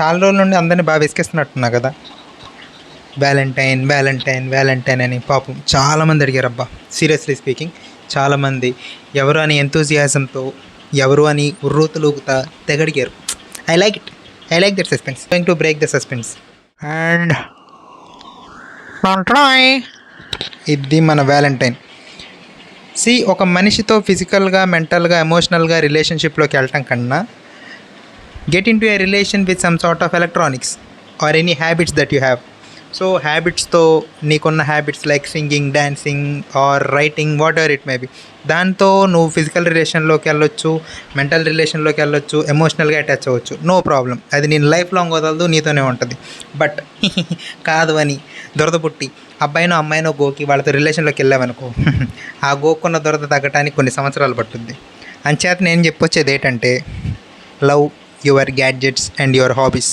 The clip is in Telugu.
చాలా రోజుల నుండి అందరినీ బాగా విసిగిస్తున్నట్టున్నా కదా. వ్యాలంటైన్ వ్యాలంటైన్ వ్యాలంటైన్ అని పాపం చాలామంది అడిగారు అబ్బా. సీరియస్లీ స్పీకింగ్ చాలామంది ఎవరు అని ఎంతూజియాజంతో, ఎవరు అని ఉర్రూతలూగుతా తెగడిగారు. I like it. I like that suspense. Going to break the suspense and ఇది మన వ్యాలంటైన్. ఒక మనిషితో ఫిజికల్గా, మెంటల్గా, ఎమోషనల్గా రిలేషన్షిప్లోకి వెళ్ళటం కన్నా get into a relation with some sort of electronics or any habits that you have. So హ్యాబిట్స్తో నీకున్న habits like singing, dancing are writing, what ever it may be, దాంతో నువ్వు ఫిజికల్ రిలేషన్లోకి వెళ్ళొచ్చు, మెంటల్ రిలేషన్లోకి వెళ్ళొచ్చు, ఎమోషనల్గా అటాచ్ అవ్వచ్చు, నో ప్రాబ్లం. అది నేను లైఫ్ లాంగ్ వదలదు, నీతోనే ఉంటుంది. బట్ కాదు అని దురద పుట్టి అబ్బాయినో అమ్మాయినో గోకి వాళ్ళతో రిలేషన్లోకి వెళ్ళామనుకో, ఆ గోకున్న దురద తగ్గటానికి కొన్ని సంవత్సరాలు పట్టుద్ది. అంచేత నేను చెప్పొచ్చేది ఏంటంటే, love your gadgets and your hobbies.